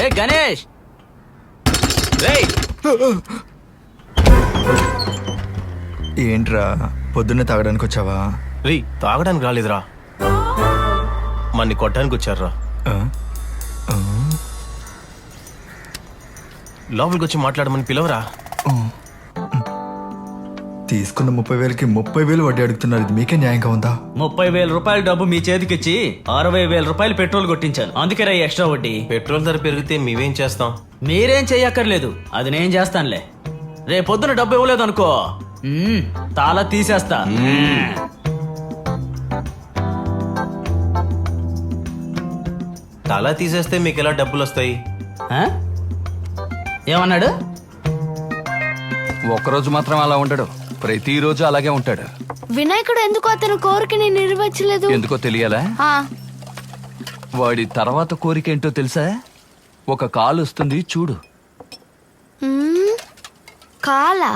రే గణేష్, రేయ్ ఏంట్రా పొద్దున్నే తాగడానికి వచ్చావా? రీ తాగడానికి రాలేదురా, మన్ని కొట్టడానికి వచ్చారా. ఆ? ఆ? లోపలికి వచ్చి మాట్లాడమని పిలవరా. తీసుకున్న 30,000కి 30,000 వడ్డీ అడుగుతున్నారు. ఇది మీకే న్యాయంగా ఉందా? 30,000 రూపాయల డబ్బు మీ చేతికిచ్చి 60,000 రూపాయలు పెట్రోల్ కొట్టించాను. అందుకే రా ఎక్స్ట్రా వడ్డీ. పెట్రోల్ ధర పెరిగితే మేమేం చేస్తాం? మీరేం చెయ్యక్కర్లేదు, అది నేను చేస్తానులే. రేపు పొద్దున డబ్బు ఇవ్వలేదు అనుకో, తాళా తీసేస్తా. తలా తీసేస్తే మీకు ఎలా డబ్బులు వస్తాయి? ఆ? ఏమన్నాడు? ఒక్కరోజు మాత్రం అలా ఉండడు, ప్రతిరోజు అలాగే ఉంటాడు. వినాయకుడు ఎందుకు అతని కోరికని నెరవేర్చలేదు? ఎందుకో తెలియాలా? ఆ, వాడి తర్వాత కోరిక ఏంటో తెలుసా? ఒక కాలు వస్తుంది చూడు. మ్మ్, కాలా?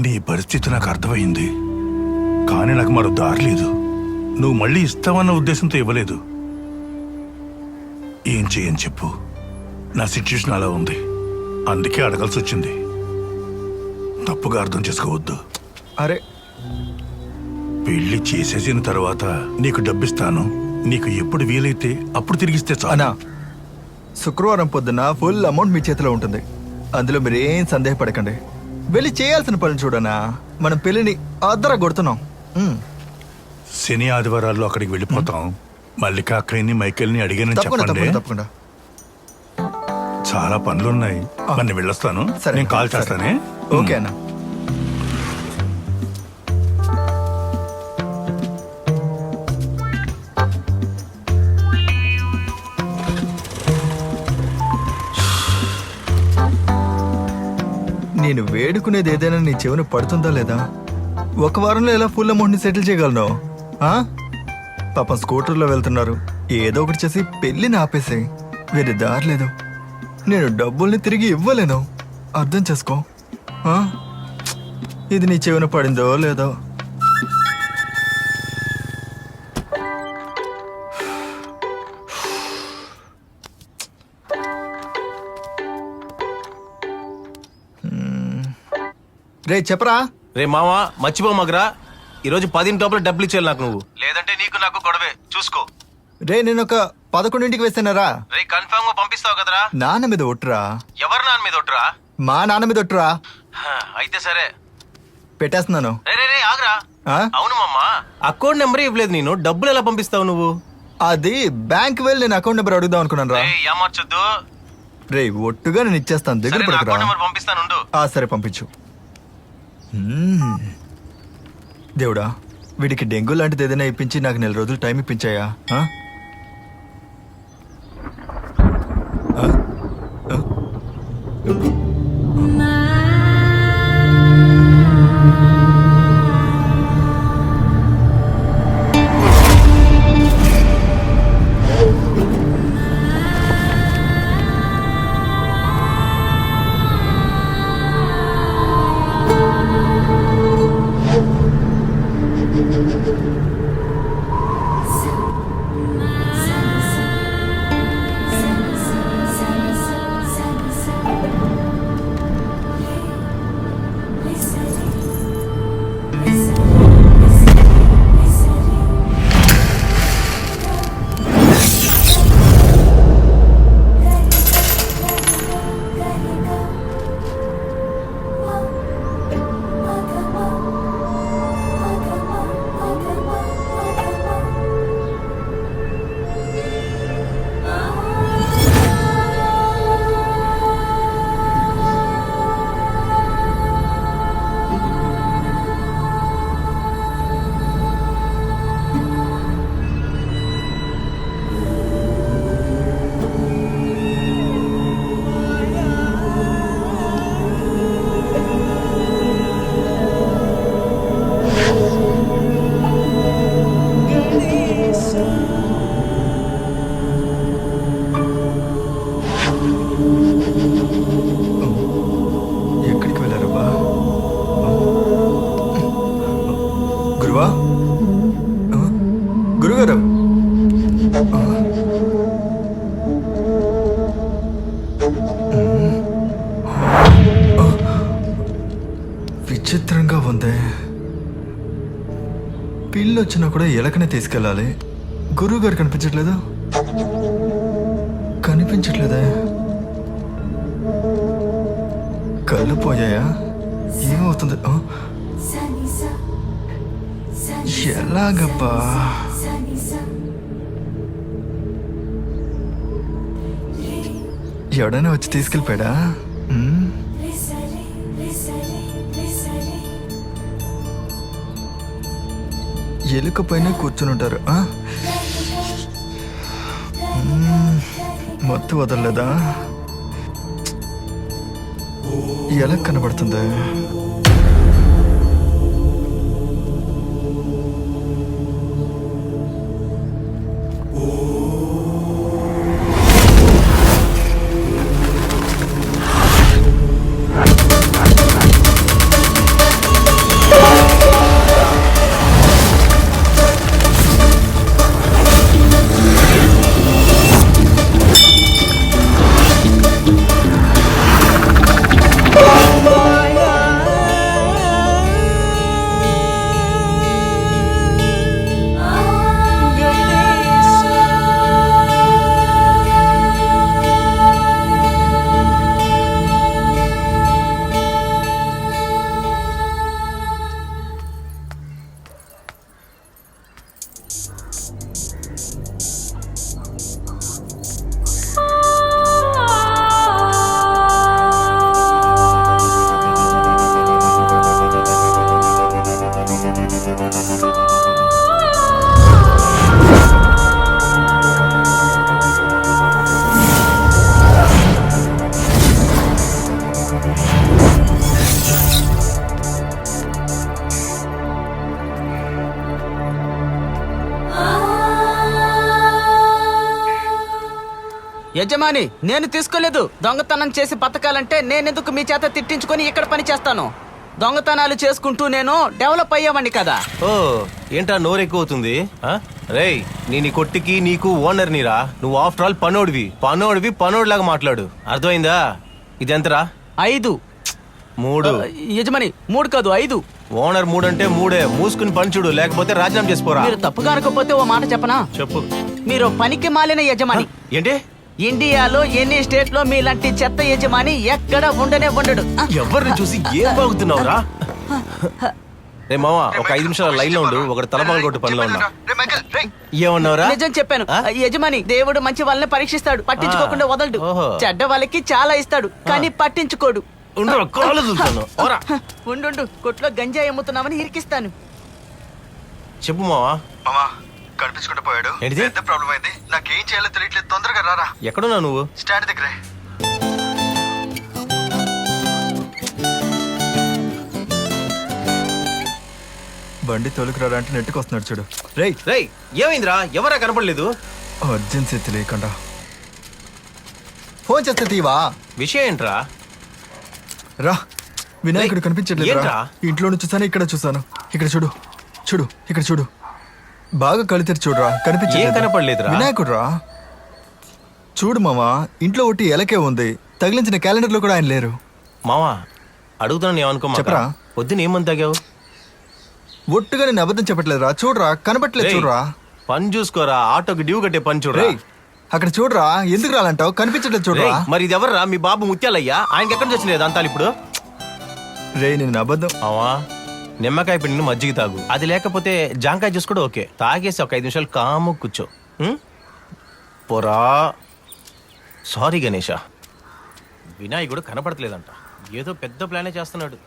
నీ పరిస్థితి నాకు అర్థమైంది, కానీ నాకు మరో దారి లేదు. నువ్వు మళ్ళీ ఇస్తావన్న ఉద్దేశంతో ఇవ్వలేదు. ఏం చేయని చెప్పు, నా సిచ్యువేషన్ అలా ఉంది, అందుకే అడగాల్సి వచ్చింది. తప్పుగా అర్థం చేసుకోవద్దు. అరే పెళ్లి చేసేసిన తర్వాత నీకు డబ్బిస్తాను, నీకు ఎప్పుడు వీలైతే అప్పుడు తిరిగిస్తే చాలు. శుక్రవారం పొద్దున ఫుల్ అమౌంట్ మీ చేతిలో ఉంటుంది. అందులో మీరేం సందేహపడకండి. వెళ్ళి చేయాల్సిన పనులు చూడనా. మనం పెళ్లిని అద్దర కొడుతున్నాం. శని ఆదివారాల్లో అక్కడికి వెళ్ళిపోతాం. మల్లిక అక్కయ్యని మైకేల్ని అడిగానని చెప్పండి. తప్పకుండా. చాలా పనులున్నాయి, మరి వెళ్ళొస్తాను. నేను కాల్ చేస్తానే. ఓకే అన్న. నేను వేడుకునేది ఏదైనా నీ చెవిని పడుతుందా లేదా? ఒక వారంలో ఎలా ఫుల్ అమౌంట్ని సెటిల్ చేయగలను? పాపం స్కూటర్లో వెళ్తున్నారు, ఏదో ఒకటి చేసి పెళ్లిని ఆపేసి. వేరే దారి లేదు. నేను డబ్బుల్ని తిరిగి ఇవ్వలేను, అర్థం చేసుకో. ఇది నీ చెవిన పడిందో లేదో. రే చెప్పరా. రే మావా, మర్చిపోమాకరా. ఈరోజు 10 లోపల డబ్బులు ఇచ్చేయాలి నాకు నువ్వు, లేదంటే నీకు నాకు గొడవే. చూసుకో. రే నేను ఒక 11ంటికి వేస్తానరా. రే కన్ఫర్మ్ గా పంపిస్తావు కదరా? నాన్న మీద ఒట్టురా. ఎవరు నాన్న మీద ఒట్టురా? మా నాన్న మీద ఒట్టురా. అయితే సరే, పెట్టేస్తున్నాను. రే ఆగరా. అవును మామ, అకౌంట్ నెంబర్ ఇవ్వలేదు. నేను డబ్బులు ఎలా పంపిస్తావు నువ్వు? అది బ్యాంక్ వెళ్ళి నేను అకౌంట్ నెంబర్ అడుగుదాం అనుకున్నాను రా. ఏమార్చొద్దు. రే ఒట్టుగా నేను ఇచ్చేస్తాను, దగ్గర పడకురా. పంపిస్తాను. సరే పంపించు. దేవుడా, వీడికి డెంగ్యూ లాంటిది ఏదైనా ఇప్పించి నాకు 4 రోజులు టైం ఇప్పించాయా? విచిత్రంగా ఉంది. పిల్లి వచ్చినా కూడా ఎలకనే తీసుకెళ్ళాలి. గురువు గారు కనిపించట్లేదా? కనిపించట్లేదా? కళ్ళు పోయాయా? ఏమవుతుంది? ఎలాగబ్బా? ఎవడైనా వచ్చి తీసుకెళ్ళిపోయాడా? ఎలుక పైన కూర్చుని ఉంటారు. మత్తు వదలలేదా? ఎలా కనబడుతుంది? యజమాని, నేను తీసుకోలేదు. దొంగతనం చేసి బతకాలంటే నేనెందుకు మీ చేత తిట్టించుకొని ఇక్కడ పని చేస్తాను? దొంగతనాలు చేసుకుంటూ నేను డెవలప్ అయ్యావండి కదా. ఓ ఏంట్రా నోరు ఎక్కువ అవుతుంది? రేయ్, నీ కొట్టికి నీకు ఓనర్ నీరా. నువ్వు ఆఫ్టర్ ఆల్ పనోడిలాగా మాట్లాడు. అర్థమైందా? ఇదెంతరా? 5. 3. యజమాని 3 కాదు 5. ఓనర్ 3 అంటే 3. మూసుకుని పని చూడు, లేకపోతే రాజీనామా చేసుకోరా. మీరు తప్పుగా అనుకోకపోతే ఓ మాట చెప్పనా? చెప్పు. మీరు పనికి మాలిన యజమాని. ఏంటి? ఇండియాలో ఎన్ని స్టేట్ లో మీలాంటి చెత్త యజమాని ఎక్కడ ఉండనే ఉండడు. ఎవరిని చూసి ఏం బాగుతున్నావురా? రే మామ, ఒక 5 నిమిషాలు లైన్ లో ఉండు. ఒకటి తలపాలు కొట్టు పనిలో ఉన్నా. ఏమన్నావురా? నిజం చెప్పాను. యజమాని, దేవుడు మంచి వాళ్ళని పరీక్షిస్తాడు, పట్టించుకోకుండా వదలడు. ఓహో. చెడ్డ వాళ్ళకి చాలా ఇస్తాడు, కానీ పట్టించుకోడు. ఉండు, కొట్లో గంజాయి అమ్ముతున్నామని ఇరికిస్తాను. చెప్పు మావా. మామా కనిపించుకుంటూ పోయాడు. ఏంటిది? ఎంత ప్రాబ్లం అయింది? నాకేం చేయాలో తెలియట్లేదు. తొందరగా రారా. ఎక్కడున్నావు నువ్వు? స్టాండ్ దగ్గరే. బండి తోలుకురాడా అంటే నెట్టుకు వస్తున్నాడు చూడు. రేయ్ రేయ్, ఏమైందిరా? ఎవరా కనపడలేదు? అర్జెన్సీ తెలియకుండా ఫోన్ చేస్తే తీవా. విషయం ఏంట్రా? రా, వినాయకుడు కనిపించట్లేదు. ఏంట్రా? ఇంట్లో నుంచి చూసాను, ఇక్కడ చూసాను. ఇక్కడ చూడు, ఇక్కడ చూడు. బాగా కళ్ళు తెరిచి చూడురా. ఏం కనపడలేదురా? వినాయకుడు రా. చూడు మామా, ఇంట్లో ఒకటి ఎలకే ఉంది. తగిలించిన క్యాలెండర్ లో కూడా ఆయన లేరు. మావా, అడుగుతాను ఏమనుకో. చెప్పరా. పొద్దున ఏమని తాగావు? ఒట్టుగా నేను అబద్ధం చెప్పట్లేదురా. చూడరా, కనపట్లేదు. చూడరా, పని చూసుకోరా. ఆటోకి డ్యూ కట్టే పని చూడరా. అక్కడ చూడరా. ఎందుకు రాలంటావు? కనిపించట్లేదు. చూడరా. మరి ఇది ఎవర్రా? మీ బాబు ముత్యాలయ్యా. ఆయనకి ఎక్కడ చచ్చలేదు అంతాలు ఇప్పుడు. రే, నేను అబద్ధం. అవా, నిమ్మకాయ పిండిని మజ్జిగ తాగు. అది లేకపోతే జాంకాయ జ్యూస్ కూడా ఓకే. తాగేసి ఒక 5 నిమిషాలు కాము కూర్చో. పోరా. సారీ గణేష, వినాయకుడు కనపడట్లేదంట. ఏదో పెద్ద ప్లానే చేస్తున్నాడు.